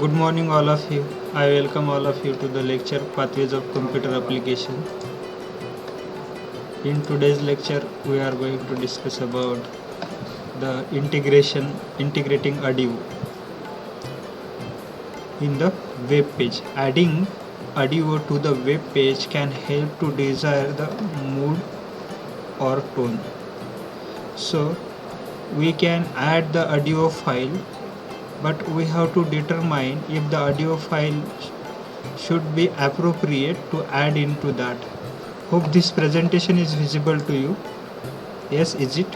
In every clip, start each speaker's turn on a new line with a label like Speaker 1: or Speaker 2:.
Speaker 1: Good morning all of you. I welcome all of you to the lecture Pathways of Computer Application. In today's lecture we are going to discuss about the integrating audio in the web page. Adding audio to the web page can help to desire the mood or tone. So we can add the audio file, but we have to determine if the audio file should be appropriate to add into that. Hope this presentation is visible to you. Yes, is it?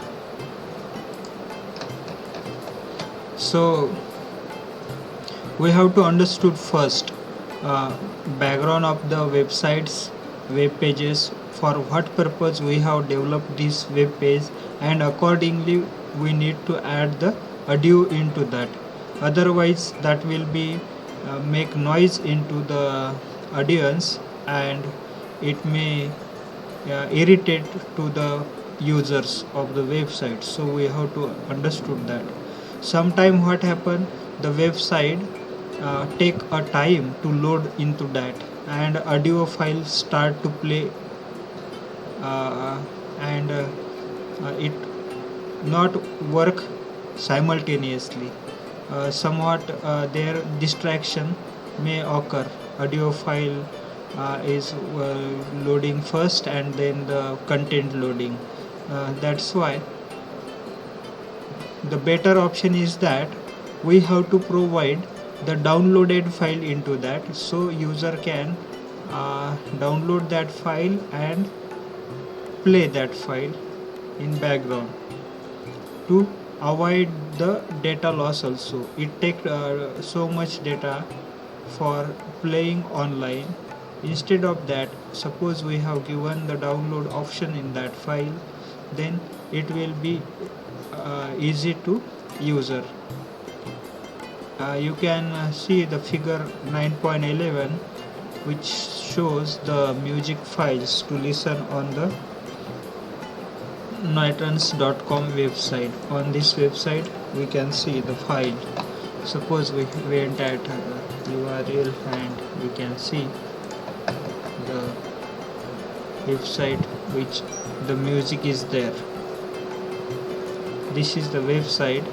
Speaker 1: So we have to understood first background of the websites, web pages, for what purpose we have developed this web page, and accordingly we need to add the audio into that. Otherwise that will be make noise into the audience and it may irritate to the users of the website. So we have to understood that. Sometime what happen, the website take a time to load into that and audio file start to play and it not work simultaneously. Somewhat their distraction may occur. Audio file is loading first and then the content loading. That's why the better option is that we have to provide the downloaded file into that, so user can download that file and play that file in background. To avoid the data loss also, it takes so much data for playing online. Instead of that, suppose we have given the download option in that file, then it will be easy to user. You can see the figure 9.11 which shows the music files to listen on the Nitrans.com website. On this website we can see the file. Suppose we went at URL and we can see the website which the music is there. This is the website.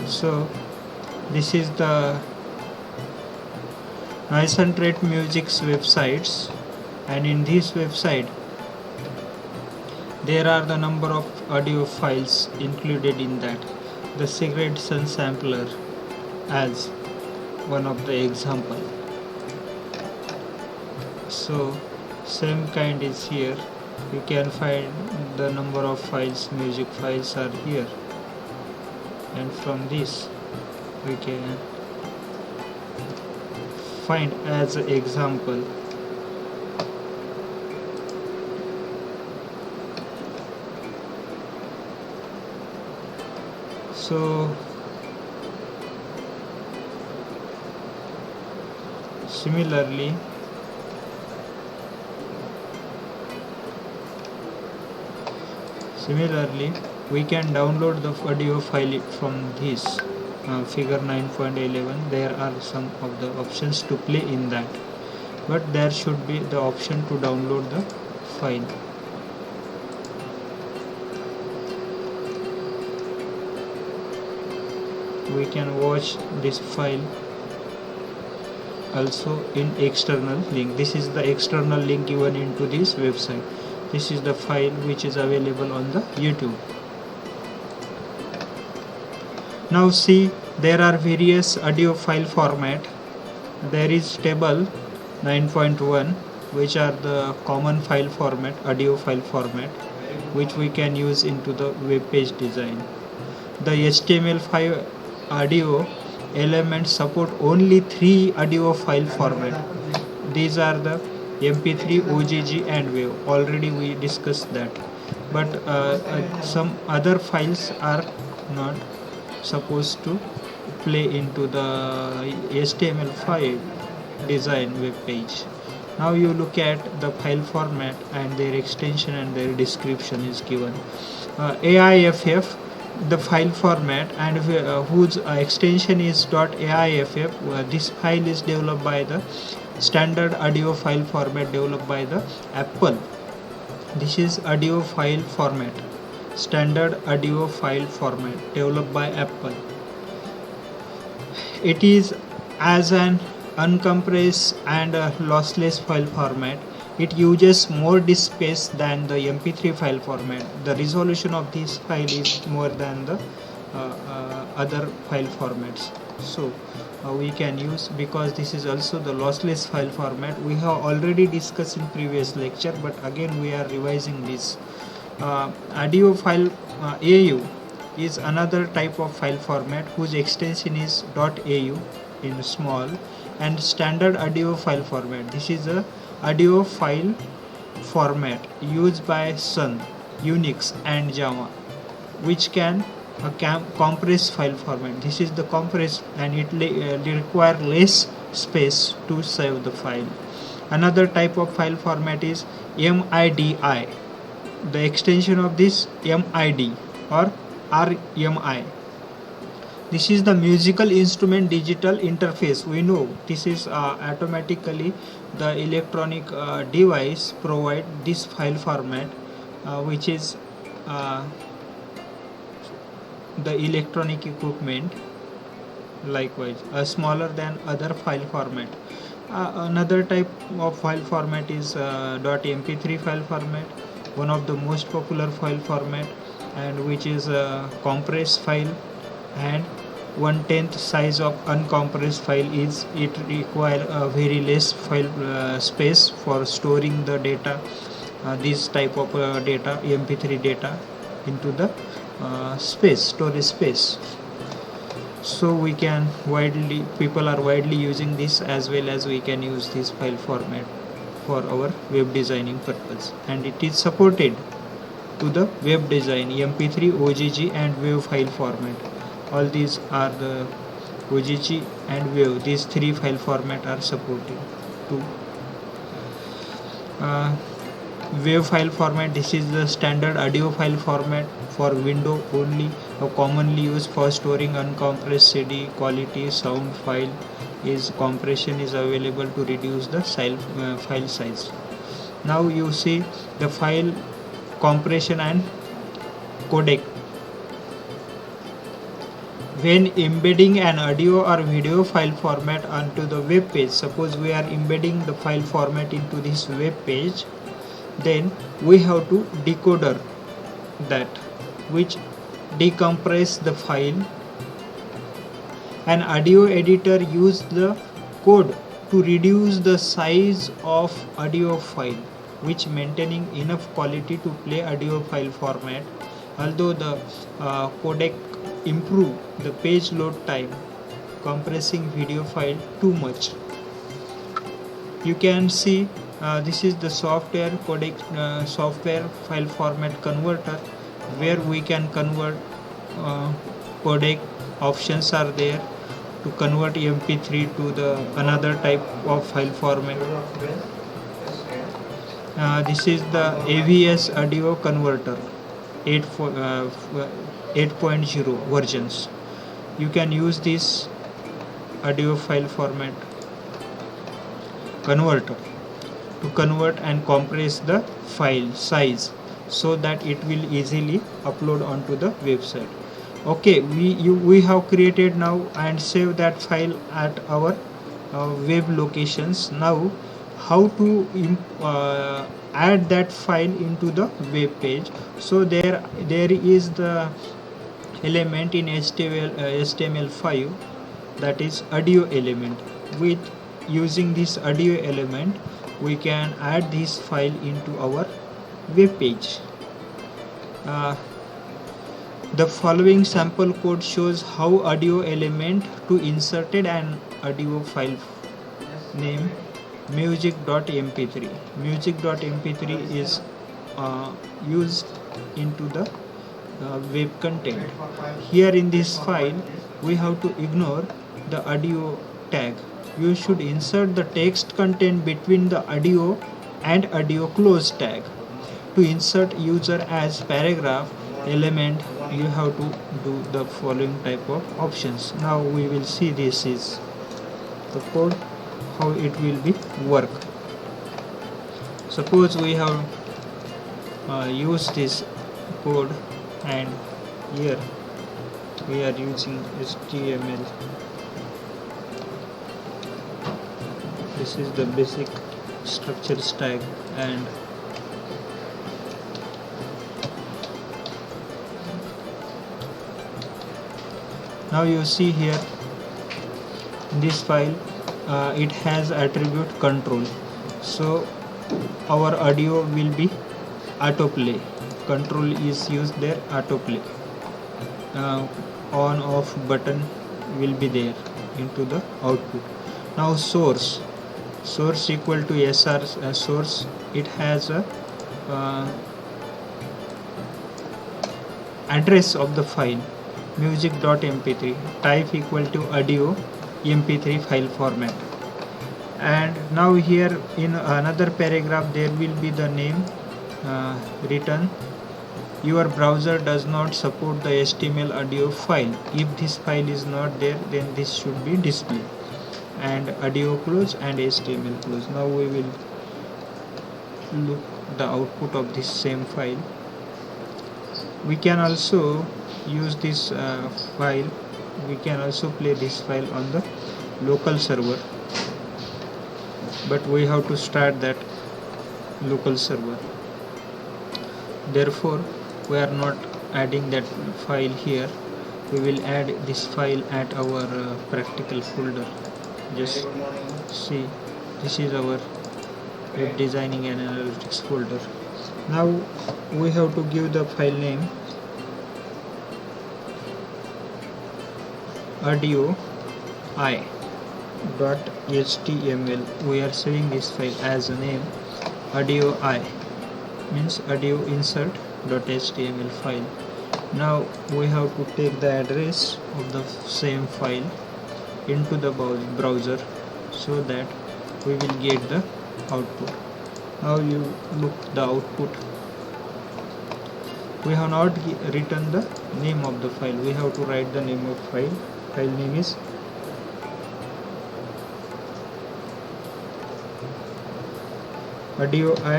Speaker 1: So this is the Nicentrate Music's websites, and in this website there are the number of audio files included in that. The Cigarette Sun sampler as one of the example. So same kind is here. You can find the number of files, music files are here, and from this we can find as an example. So similarly we can download the audio file from this figure 9.11. There are some of the options to play in that, but there should be the option to download the file. We can watch this file also in external link. This is the external link given into this website. This is the file which is available on the YouTube. Now see, there are various audio file format. There is table 9.1 which are the common file format, audio file format, which we can use into the web page design. The HTML5 audio elements support only 3 audio file format. These are the MP3, OGG and WAV. Already we discussed that, but some other files are not supposed to display into the HTML5 design web page. Now you look at the file format and their extension and their description is given. AIFF, the file format, and whose extension is .aiff. This file is developed by the standard audio file format developed by the Apple. This is audio file format, standard audio file format developed by Apple. It is as an uncompressed and lossless file format. It uses more disk space than the MP3 file format. The resolution of this file is more than the other file formats. So we can use, because this is also the lossless file format. We have already discussed in previous lecture, but again we are revising this. Audio file AU is another type of file format whose extension is .au in small, and standard audio file format. This is a audio file format used by Sun, Unix and Java, which can compress file format. This is the compress, and it require less space to save the file. Another type of file format is MIDI. The extension of this MID or RMI. This is the musical instrument digital interface. We know this is automatically the electronic device provide this file format, which is the electronic equipment. Likewise, smaller than other file format. Another type of file format is .mp3 file format, one of the most popular file format, and which is a compressed file, and 1/10 size of uncompressed file. Is it require a very less file space for storing the data, this type of data, mp3 data, into the storage space. So we can people are widely using this, as well as we can use this file format for our web designing purpose, and it is supported to the web design mp3, OGG and WAV file format. All these are the OGG and WAV. These three file format are supported to WAV file format. This is the standard audio file format for Windows only, commonly used for storing uncompressed CD quality sound file. Compression is available to reduce the file size. Now you see the file compression and codec. When embedding an audio or video file format onto the web page, suppose we are embedding the file format into this web page, then we have to decoder that, which decompress the file. An audio editor uses the code to reduce the size of audio file, which maintaining enough quality to play audio file format. Although the codec improve the page load time, compressing video file too much. You can see this is the software codec, software file format converter, where we can convert codec. Options are there to convert mp3 to the another type of file format. This is the AVS audio converter 8.0 versions. You can use this audio file format converter to convert and compress the file size, so that it will easily upload onto the website. Okay, we have created now and save that file at our web locations. Now how to add that file into the web page? So there is the element in HTML5, that is audio element. With using this audio element, we can add this file into our web page. The following sample code shows how audio element to inserted an audio file name music.mp3. Music.mp3 is used into the web content. Here in this file we have to ignore the audio tag. You should insert the text content between the audio and audio close tag. To insert user as paragraph element, you have to do the following type of options. Now we will see this is the code, how it will be work. Suppose we have used this code, and here we are using HTML. This is the basic structure tag, and now you see here in this file it has attribute control, so our audio will be autoplay. Control is used there, autoplay. On off button will be there into the output. Now source equal to sr source, it has a address of the file music.mp3, type equal to audio mp3 file format. And now here in another paragraph there will be the name written, your browser does not support the HTML audio file. If this file is not there, then this should be displayed, and audio close and HTML close. Now we will look the output of this same file. We can also use this file, we can also play this file on the local server, but we have to start that local server. Therefore we are not adding that file here. We will add this file at our practical folder. Just see, this is our web designing and analytics folder. Now we have to give the file name audio i.html. We are saving this file as a name audio I, means audio insert.html file. Now we have to take the address of the same file into the browser so that we will get the output. Now you look the output. We have not written the name of the file. We have to write the name of file. File name is audioi.html.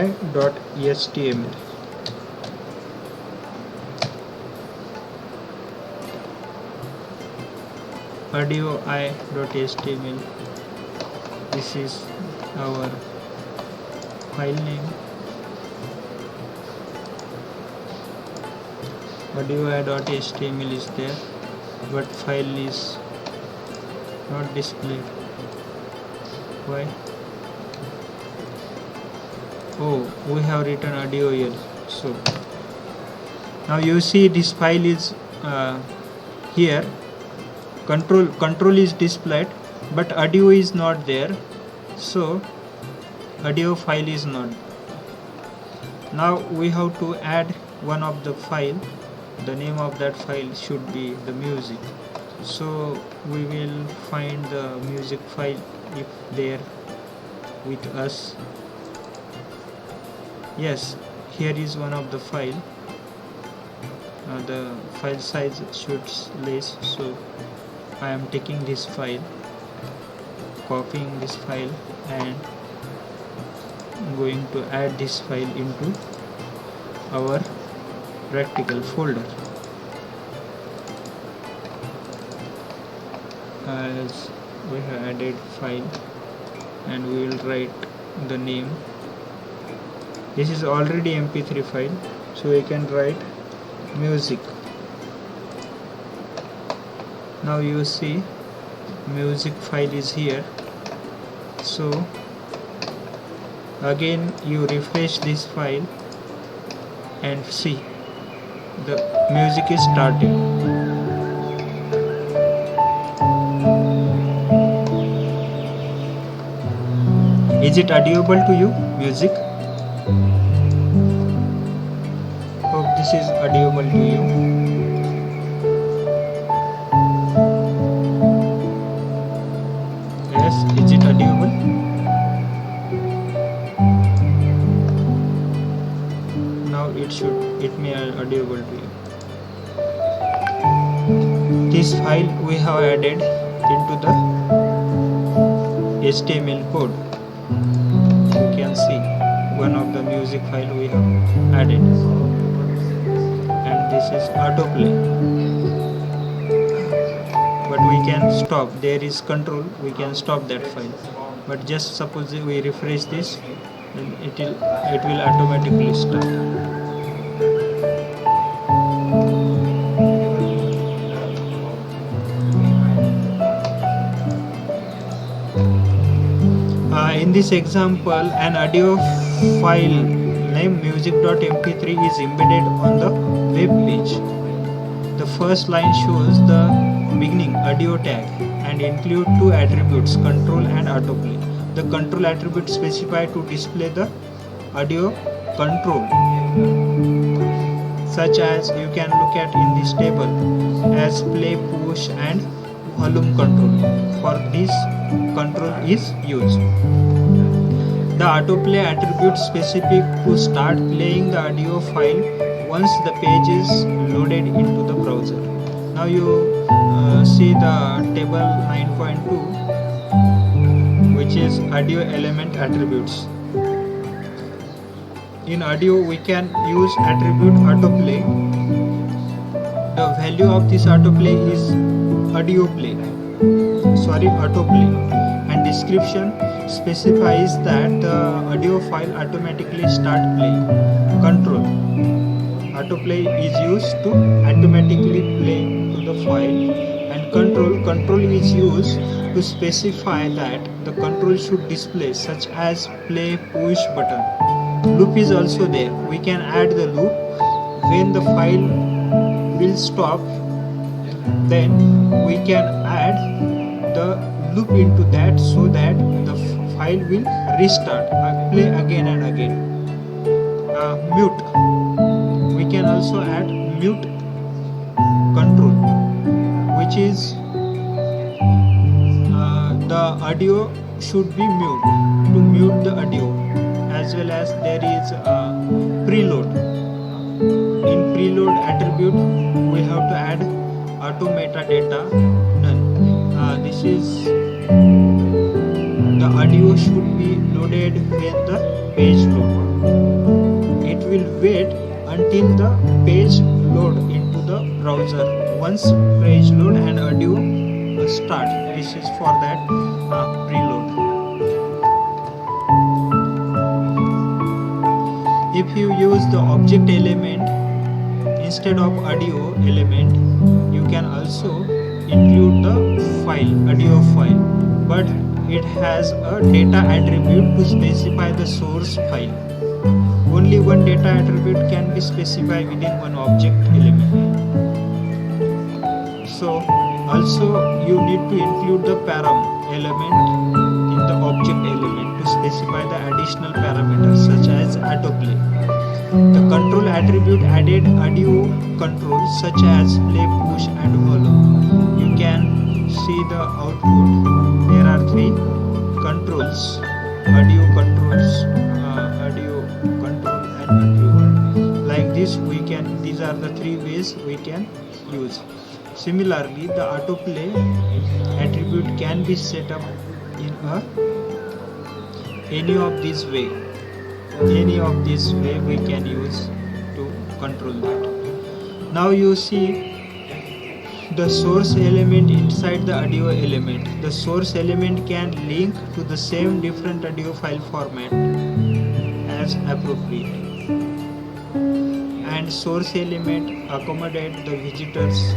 Speaker 1: audioi.html. This is our file name. audioi.html is there, but file is not displayed. Why? Oh, we have written audio here. So now you see this file is here. Control is displayed, but audio is not there. So audio file is not. Now we have to add one of the file. The name of that file should be the music. So we will find the music file if there with us. Yes, here is one of the file. The file size should less, so I am taking this file, copying this file, and going to add this file into our practical folder. As we have added file, and we will write the name. This is already mp3 file, so we can write music. Now you see music file is here. So again you refresh this file and see the music is starting. Is it audible to you, music? Hope this is audible to you. Yes, is it audible? Now it may audible to you. This file we have added into the HTML code. You can see one of the music file we have added, and this is autoplay. But we can stop. There is control. We can stop that file. But just suppose we refresh this, then it will automatically start. In this example, an audio file named music.mp3 is embedded on the web page. The first line shows the beginning audio tag and include two attributes, control and autoplay. The control attribute specified to display the audio control, such as you can look at in this table as play, push and volume control. For this control is used. The autoplay attribute specific to start playing the audio file once the page is loaded into the browser. Now you see the table 9.2, which is audio element attributes. In audio we can use attribute autoplay. The value of this autoplay is autoplay, and description specifies that the audio file automatically start playing. Control autoplay is used to automatically play to the file, and control is used to specify that the control should display, such as play, push button. Loop is also there. We can add the loop. When the file will stop, then we can add the loop into that, so that the file will restart, play again and again. Mute. We can also add mute control, which is the audio should be mute, to mute the audio, as well as there is preload. In preload attribute we have to add auto metadata none. This is the audio should be loaded when the page load. It will wait until the page load into the browser. Once page load and audio start, this is for that preload. If you use the object element instead of audio element, you can also include the file, audio file, but it has a data attribute to specify the source file. Only one data attribute can be specified within one object element. So also you need to include the param element in the object element to specify the additional parameters, such as autoplay. The control attribute added audio controls such as play, push and volume. You can see the output. There are three controls: audio controls, audio control and audio. Like this these are the three ways we can use. Similarly, the autoplay attribute can be set up in any of this way we can use to control that. Now you see the source element inside the audio element. The source element can link to the same different audio file format as appropriate, and source element accommodate the visitors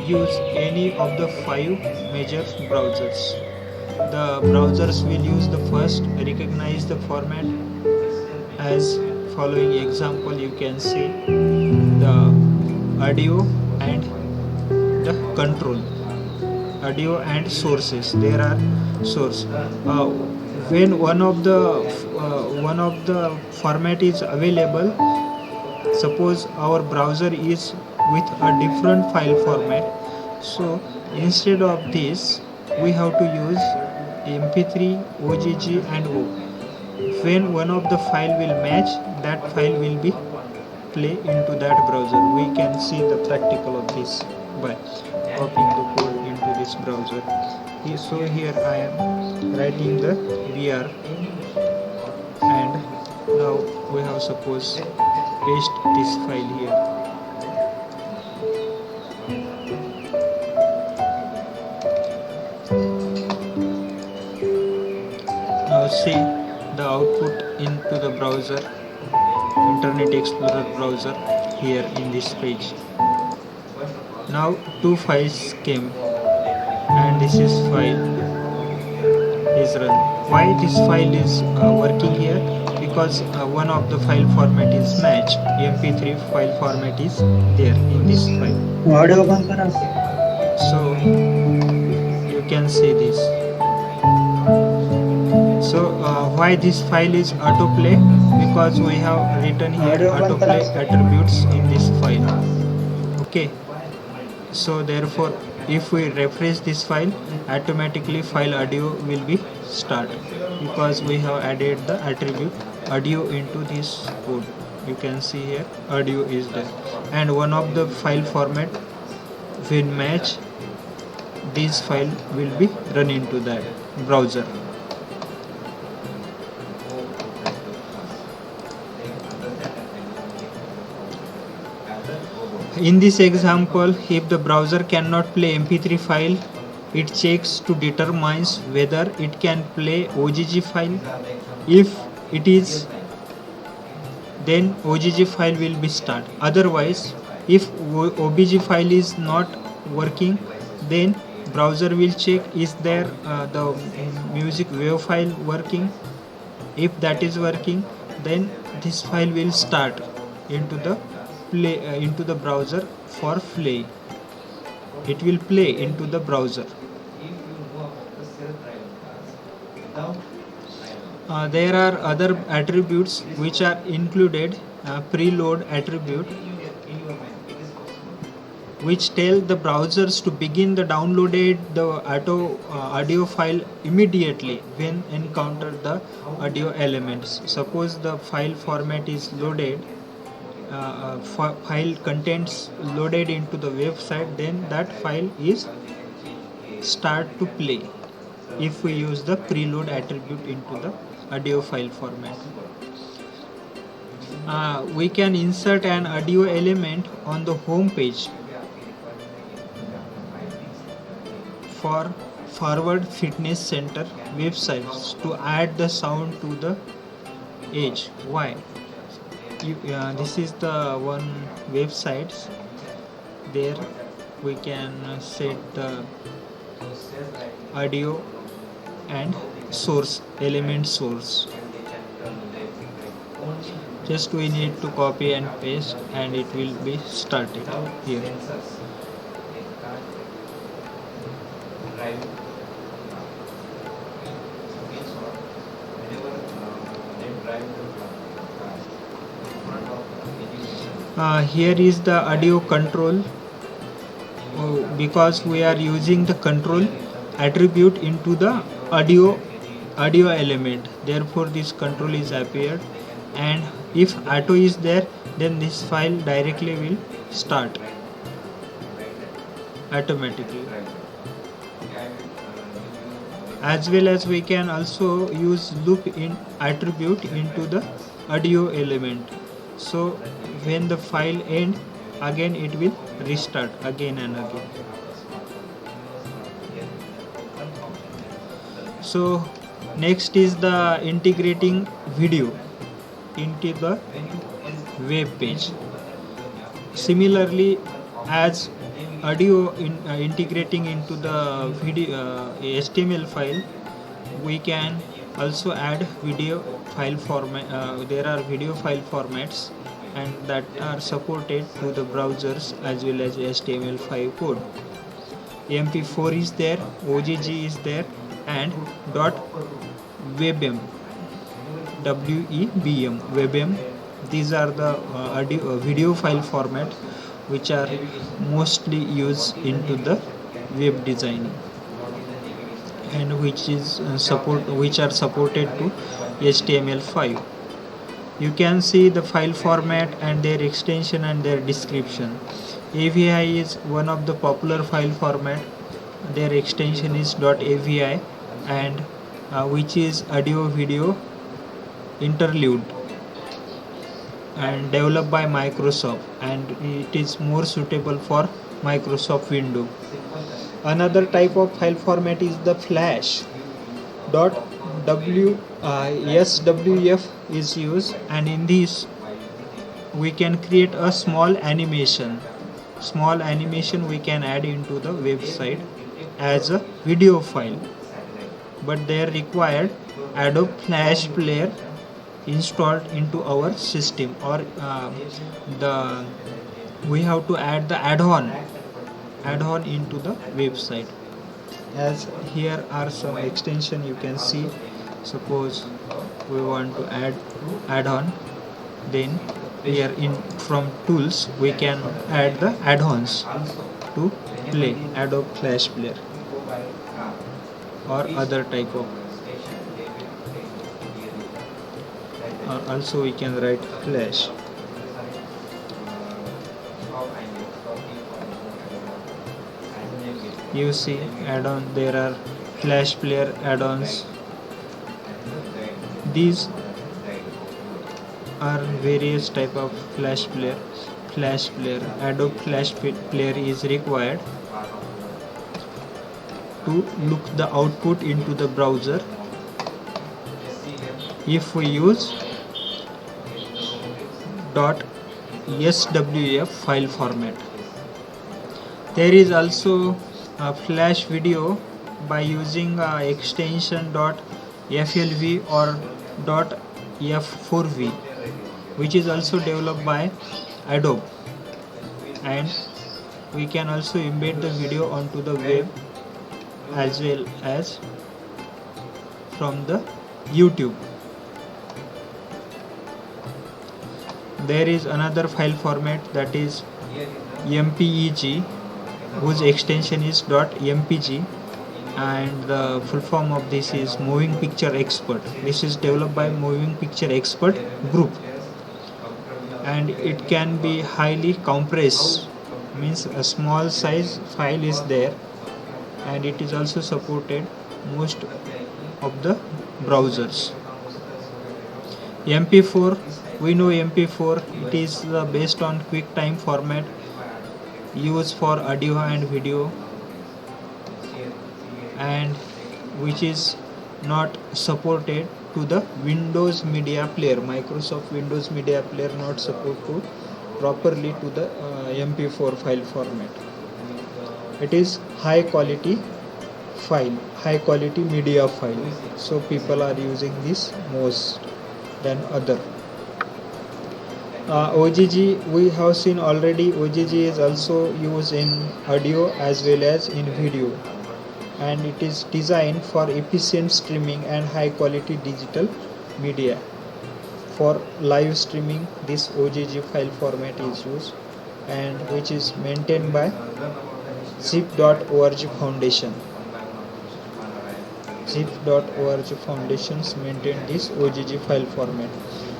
Speaker 1: use any of the 5 major browsers. The browsers will use the first, recognize the format as following example. You can see the audio and the control, audio and sources. There are source. When one of the format is available, suppose our browser is with a different file format, so instead of this we have to use mp3, ogg and o. When one of the file will match, that file will be play into that browser. We can see the practical of this by copying the code into this browser. So here I am writing the br, and now we have suppose paste this file here. Now see the output into the browser, Internet Explorer browser, here in this page. Now two files came, and this is file is run. Why this file is working here? Because one of the file format is matched. mp3 file format is there in this file. So you can see this. So why this file is autoplay? Because we have written here autoplay attributes in this file. Okay, so therefore if we refresh this file, automatically file audio will be start, because we have added the attribute audio into this code. You can see here audio is there, and one of the file format when match, this file will be run into that browser. In this example, if the browser cannot play mp3 file, it checks to determine whether it can play OGG file. If it is, then OGG file will be start. Otherwise, if OBG file is not working, then browser will check is there the music wave file working. If that is working, then this file will start into the into the browser for play. It will play into the browser. There are other attributes which are included. Preload attribute, which tell the browsers to begin the downloaded the audio file immediately when encounter the audio elements. Suppose the file format is loaded, file contents loaded into the website, then that file is start to play if we use the preload attribute into the audio file format. We can insert an audio element on the home page for forward fitness center websites to add the sound to the edge. Why? This is the one websites. There we can set the audio and source element source. Just we need to copy and paste, and it will be started here. Here is the audio control. Because we are using the control attribute into the audio element, therefore this control is appeared, and if auto is there, then this file directly will start automatically. As well as we can also use loop in attribute into the audio element, so when the file end, again it will restart again and again. So next is the integrating video into the web page. Similarly, as audio integrating into the video HTML file, we can also add video file format. There are video file formats, and that are supported to the browsers as well as HTML5 code. MP4 is there, OGG is there, and .webm, WEBM. These are the video file format which are mostly used into the web designing. and which are supported to HTML5. You can see the file format and their extension and their description. AVI is one of the popular file format. Their extension is .avi, and which is audio video interlude and developed by Microsoft, and it is more suitable for Microsoft Windows. Another type of file format is the Flash. SWF is used, and in this we can create a small animation. Small animation we can add into the website as a video file, but they are required Adobe Flash Player installed into our system, or the we have to add the add-on into the website. As here are some extension you can see. Suppose we want to add add-on, then here in from tools we can add the add-ons to play Adobe Flash Player or other type of, or also we can write Flash. You see add-on, there are Flash Player add-ons. These are various type of Flash Player. Adobe Flash Player is required to look the output into the browser. If we use .swf file format, there is also a Flash video by using extension .flv or .f4v, which is also developed by Adobe, and we can also embed the video onto the web as well as from the YouTube. There is another file format, that is MPEG, whose extension is .mpg, and the full form of this is Moving Picture Expert. This is developed by Moving Picture Expert group, and it can be highly compressed, means a small size file is there, and it is also supported most of the browsers. MP4, we know MP4, it is based on QuickTime format used for audio and video, and which is not supported to the Windows Media Player. Microsoft Windows Media Player not support to properly to the MP4 file format. It is high quality media file, so people are using this most than other. OGG, we have seen already. OGG is also used in audio as well as in video, and it is designed for efficient streaming and high quality digital media. For live streaming, this OGG file format is used, and which is maintained by zip.org Foundation. Zip.org Foundations maintain this OGG file format.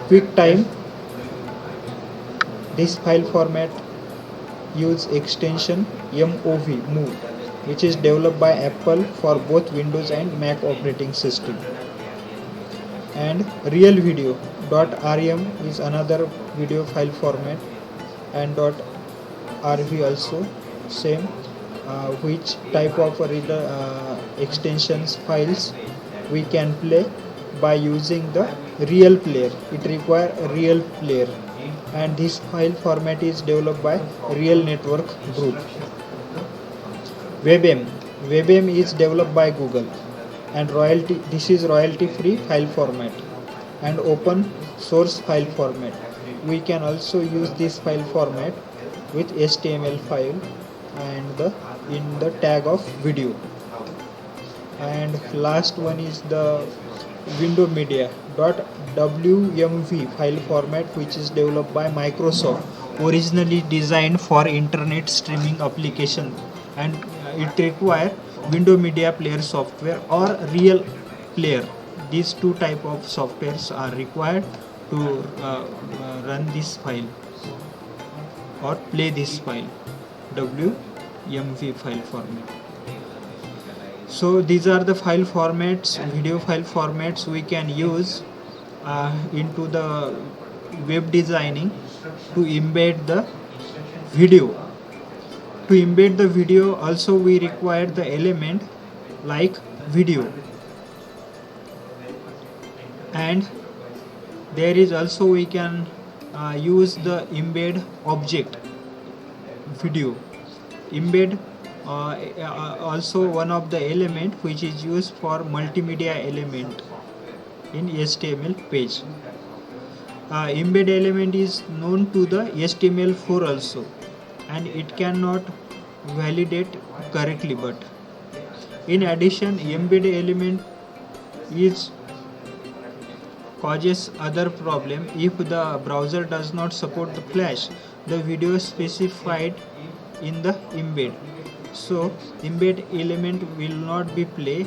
Speaker 1: QuickTime, this file format use extension move, which is developed by Apple for both Windows and Mac operating system. And Real Video .rm is another video file format, and .rv also same, which type of extensions files we can play by using the Real Player. It requires a Real Player, and this file format is developed by Real Network Group. WebM is developed by Google, and this is royalty free file format and open source file format. We can also use this file format with HTML file and in the tag of video. And last one is the Window Media .wmv file format, which is developed by Microsoft, originally designed for internet streaming application, and it requires window media player software or real player. These two type of softwares are required to run this file or play this file, WMV file format. So these are the file formats, video file formats we can use into the web designing to embed the video. To embed the video also we require the element like video, and there is also we can use the embed object video. Embed also one of the element which is used for multimedia element in HTML page. Embed element is known to the HTML4 also, and it cannot validate correctly, but in addition embed element is causes other problem if the browser does not support the flash the video specified in the embed. So embed element will not be play,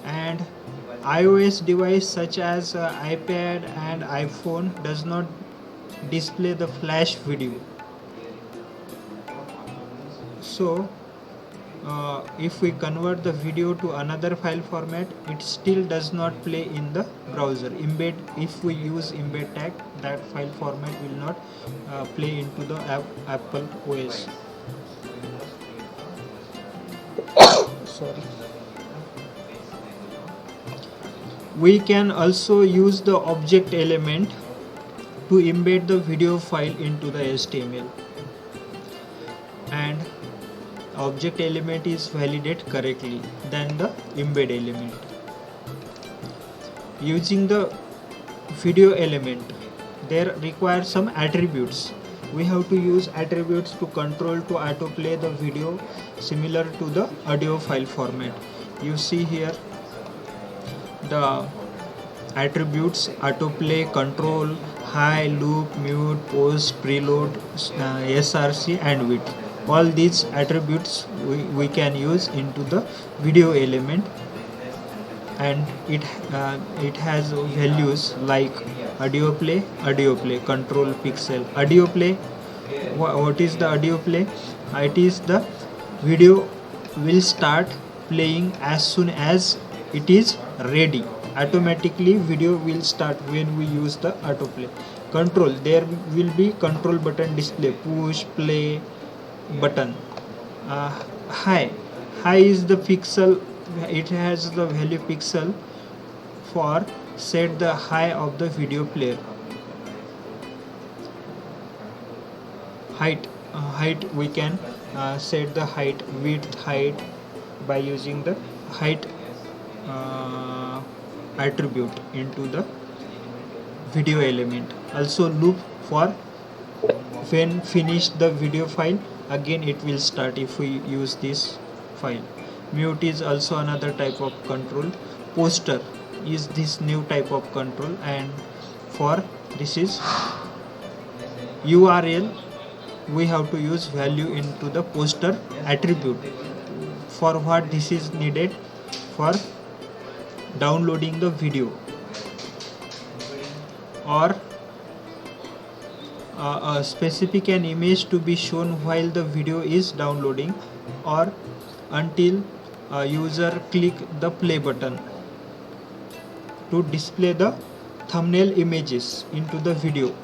Speaker 1: and iOS device such as iPad and iPhone does not display the flash video. So if we convert the video to another file format, it still does not play in the browser. Embed, if we use embed tag, that file format will not play into the Apple OS. Sorry. We can also use the object element to embed the video file into the HTML, and object element is validate correctly than the embed element. Using the video element, there require some attributes. We have to use attributes to control to autoplay the video similar to the audio file format. You see here the attributes: autoplay, control, high, loop, mute, pause, preload, SRC and width. All these attributes we can use into the video element, and it has values like audio play, control pixel. Audio play, what is the audio play? It is the video will start playing as soon as it is ready. Automatically video will start when we use the autoplay. Control, there will be control button display, push, play button. High is the pixel, it has the value pixel for set the high of the video player. Height we can set the height, width, height by using the height attribute into the video element. Also loop for when finish the video file, again it will start if we use this file. Mute is also another type of control. Poster is this new type of control, and for this is URL we have to use value into the poster attribute. For what this is needed? For downloading the video, or specific an image to be shown while the video is downloading, or until user click the play button to display the thumbnail images into the video.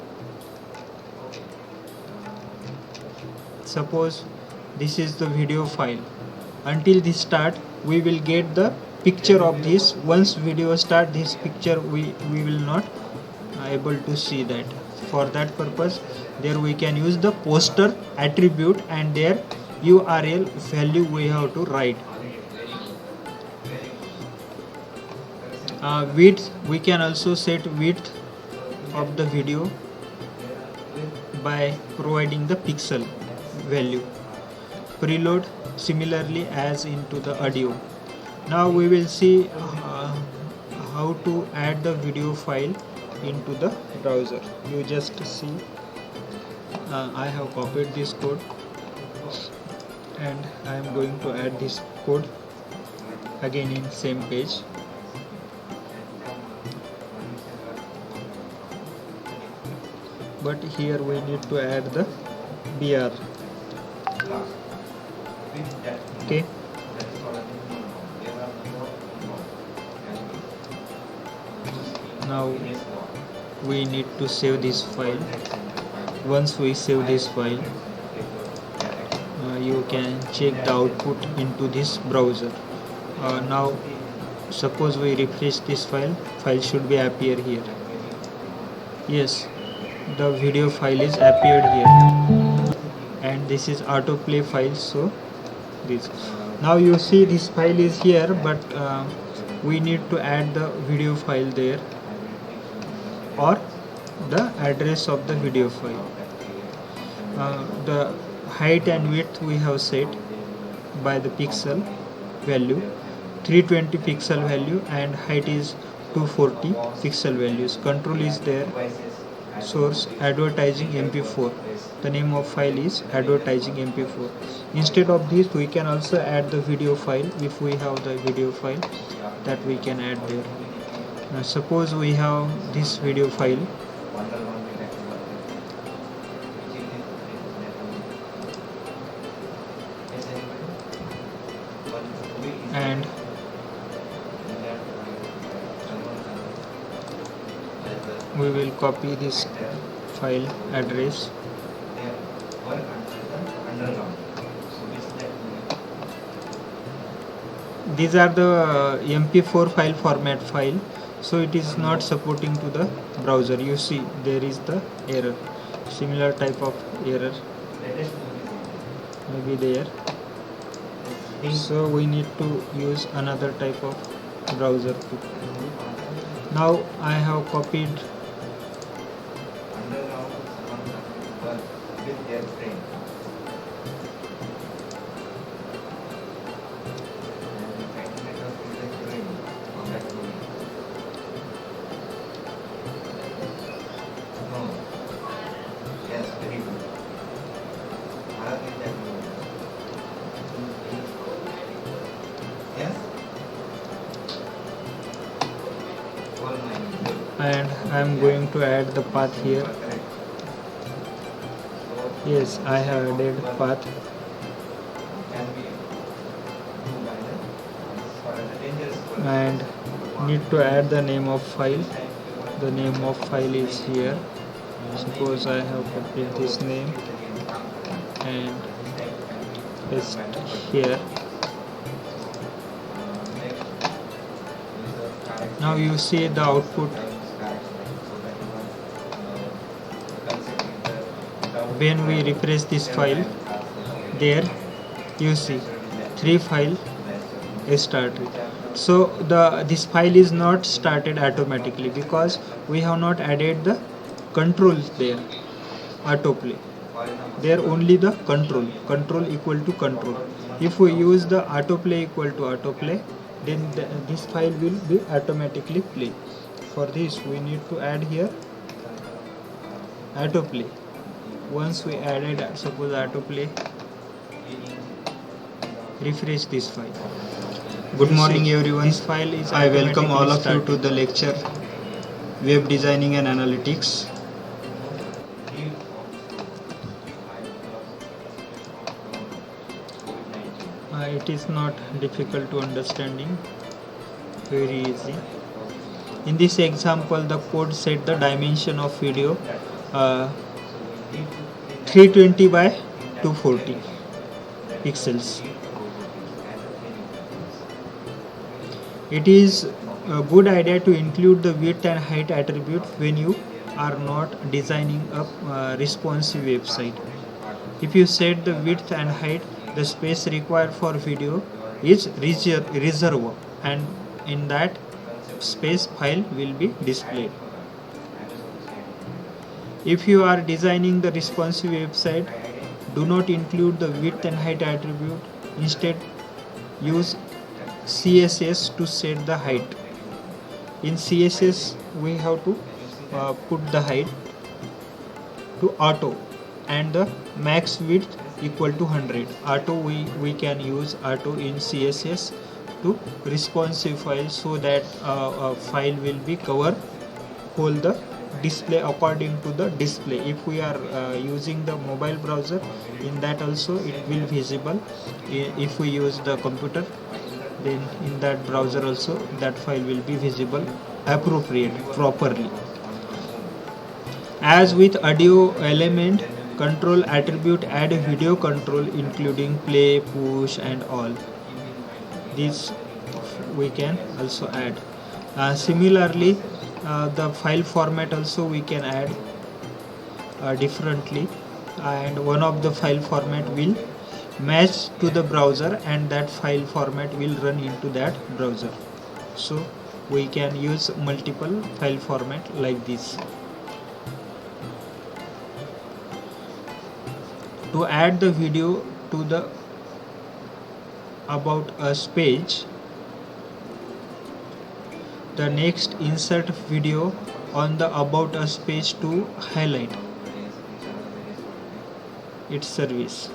Speaker 1: Suppose this is the video file. Until this start, we will get the picture of this. Once video start, this picture we will not able to see that. For that purpose, there we can use the poster attribute, and their URL value we have to write. Width, we can also set width of the video by providing the pixel value. Preload, similarly as into the audio. Now we will see how to add the video file into the browser. You just see, I have copied this code. and I am going to add this code again in same page. But here we need to add the BR. Okay. Now we need to save this file. Once we save this file, you can check the output into this browser. Now suppose we refresh this file should be appear here. Yes, the video file is appeared here, and this is autoplay file. So this, now you see this file is here, but we need to add the video file there, or the address of the video file. The height and width we have set by the pixel value, 320 pixel value, and height is 240 pixel values. Control is there. Source advertising mp4. The name of file is advertising mp4. Instead of this, we can also add the video file. If we have the video file, that we can add there. Suppose we have this video file, and we will copy this file address. These are the mp4 file format file, so it is not supporting to the browser. You see there is the error, similar type of error maybe there. So we need to use another type of browser too. Now I have copied and I am going to add the path here. Yes, I have added path. And need to add the name of file. The name of file is here. Suppose I have copied this name and paste here. Now you see the output. When we refresh this file, there you see 3 files is started. So this file is not started automatically because we have not added the controls there. Autoplay there, only the control equal to control. If we use the autoplay equal to autoplay, then this file will be automatically play. For this we need to add here autoplay. Once we added, suppose autoplay, refresh this file. Good morning everyone. This file is I welcome all of you to the lecture Web Designing and Analytics. It is not difficult to understanding, very easy. In this example, the code set the dimension of video 320 by 240 pixels. It is a good idea to include the width and height attribute when you are not designing a responsive website. If you set the width and height, the space required for video is reserved, and in that space file will be displayed. If you are designing the responsive website, do not include the width and height attribute. Instead, use CSS to set the height. In CSS, we have to put the height to auto and the max width equal to 100. Auto, we can use auto in CSS to responsive file, so that a file will be cover whole the display according to the display. If we are using the mobile browser, in that also it will visible. If we use the computer, then in that browser also that file will be visible appropriate properly. As with audio element control attribute, add video control including play, push and all. These we can also add. Similarly, the file format also we can add differently, and one of the file format will match to the browser, and that file format will run into that browser. So we can use multiple file format like this. To add the video to the about us page, the next insert video on the about us page to highlight its service.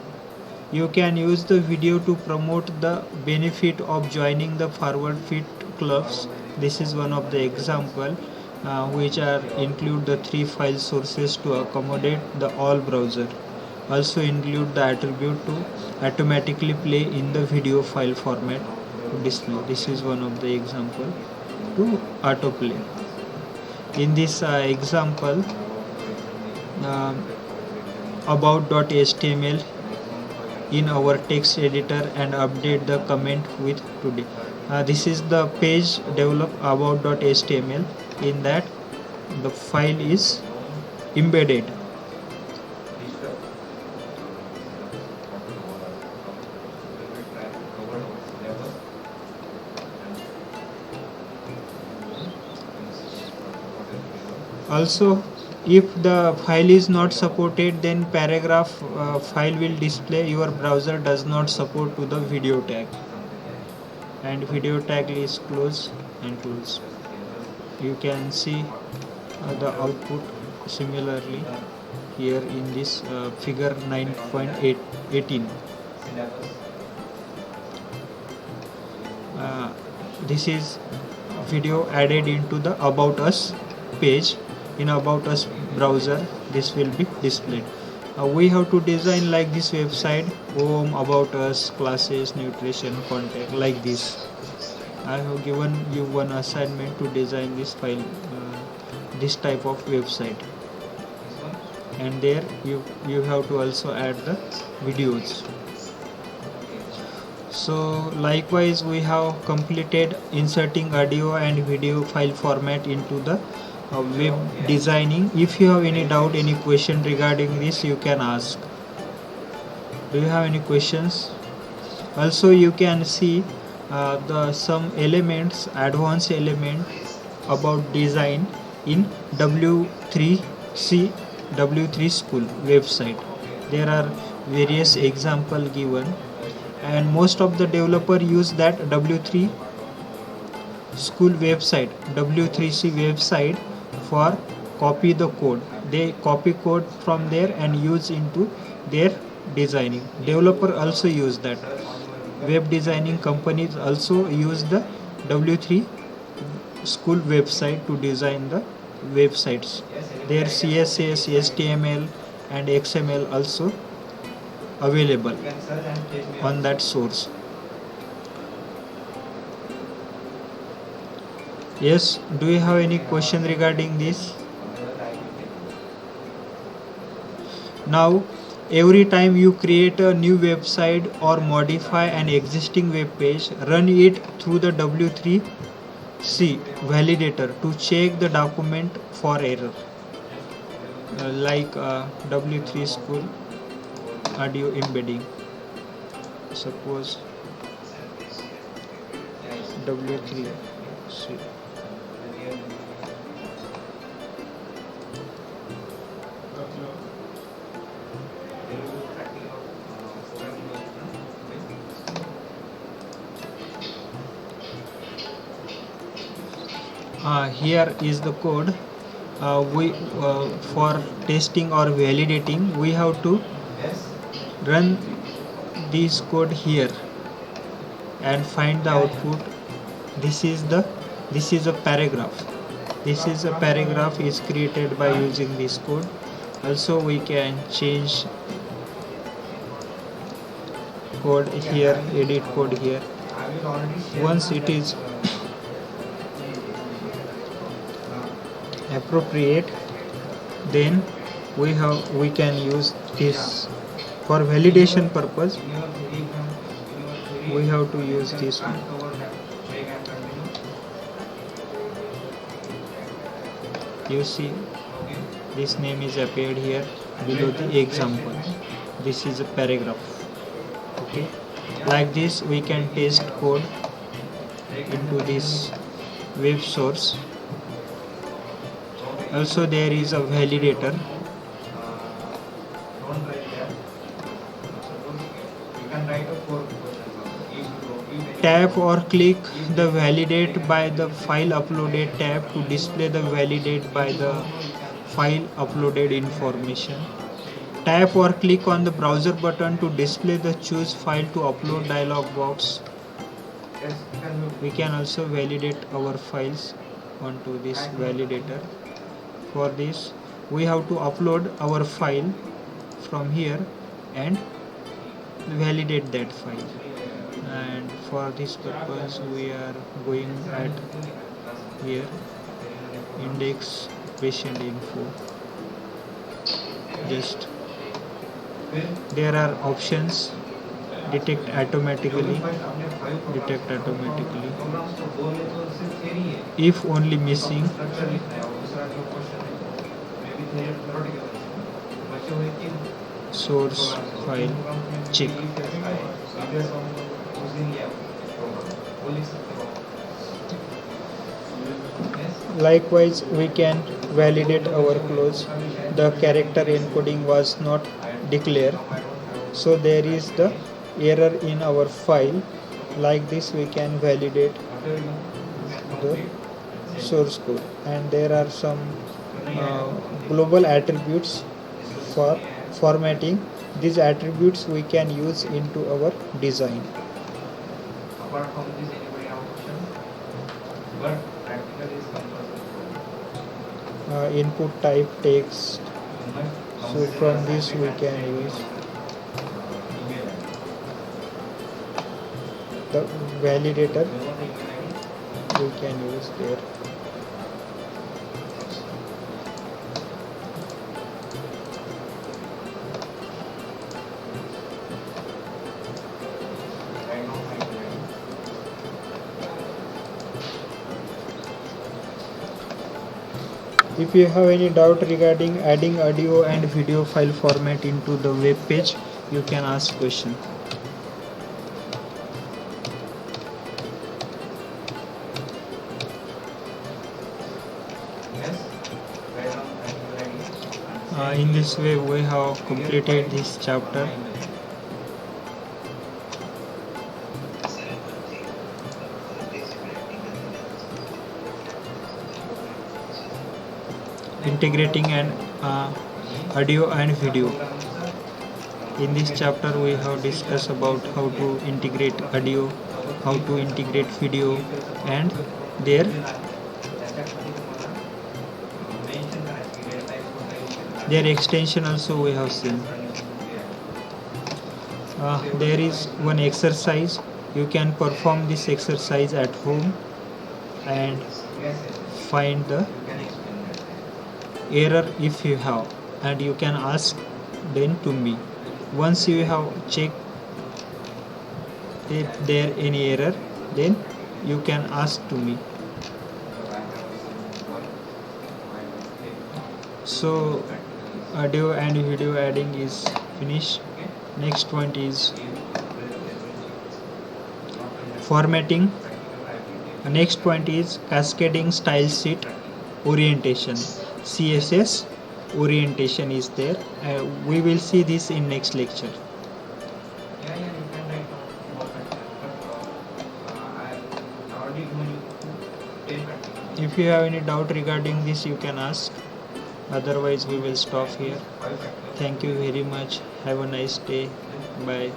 Speaker 1: You can use the video to promote the benefit of joining the forward fit clubs. This is one of the example, which are include the 3 file sources to accommodate the all browser. Also include the attribute to automatically play in the video file format to display. This is one of the example to autoplay. In this example, about.html in our text editor and update the comment with today. This is the page develop about.html. In that the file is embedded. Also, if the file is not supported, then paragraph file will display your browser does not support to the video tag, and video tag is close and close. You can see the output similarly here in this figure 9.18. This is video added into the about us page. In about us browser, this will be displayed. We have to design like this website: home, about us, classes, nutrition, contact, like this. I have given you one assignment to design this file, this type of website, and there you have to also add the videos. So likewise, we have completed inserting audio and video file format into the web designing. If you have any doubt, any question regarding this, you can ask. Do you have any questions? Also, you can see the some elements, advanced element about design in W3C W3 school website. There are various example given, and most of the developer use that W3 school website, W3C website, for copy the code. They copy code from there and use into their designing. Developer also use that. Web designing companies also use the W3 school website to design the websites. Their CSS, HTML and XML also available on that source. Yes, do you have any question regarding this? Now, every time you create a new website or modify an existing web page, run it through the W3C validator to check the document for error. Like W3 school audio embedding. Suppose W3C. Here is the code. We for testing or validating, we have to run this code here and find the output. This is a paragraph. This is a paragraph is created by using this code. Also we can change code here, edit code here. Once it is appropriate, then we can use this for validation purpose. We have to use this one. You see this name is appeared here below the example. This is a paragraph. Okay, like this we can test code into this web source. Also there is a validator. Tap or click the validate by the file uploaded tab to display the validate by the file uploaded information. Tap or click on the browser button to display the choose file to upload dialog box. We can also validate our files onto this validator. For this we have to upload our file from here and validate that file, and for this purpose we are going at here index patient info. Just there are options: detect automatically, if only missing, source file check. Likewise we can validate our clause. The character encoding was not declared, so there is the error in our file. Like this we can validate the source code, and there are some global attributes for formatting. These attributes we can use into our design. Apart from this, anybody have questions? But practical is compulsory. Input type text. So from this we can use the validator. We can use there. If you have any doubt regarding adding audio and video file format into the web page, you can ask question. In this way we have completed this chapter. Integrating an audio and video. In this chapter we have discussed about how to integrate audio, how to integrate video, and their extension also we have seen. There is one exercise. You can perform this exercise at home and find the error if you have, and you can ask then to me. Once you have checked if there any error, then you can ask to me. So audio and video adding is finished. Next point is formatting. Next point is cascading style sheet orientation. CSS orientation is there. We will see this in next lecture. If you have any doubt regarding this, you can ask. Otherwise we will stop here. Thank you very much. Have a nice day. Bye.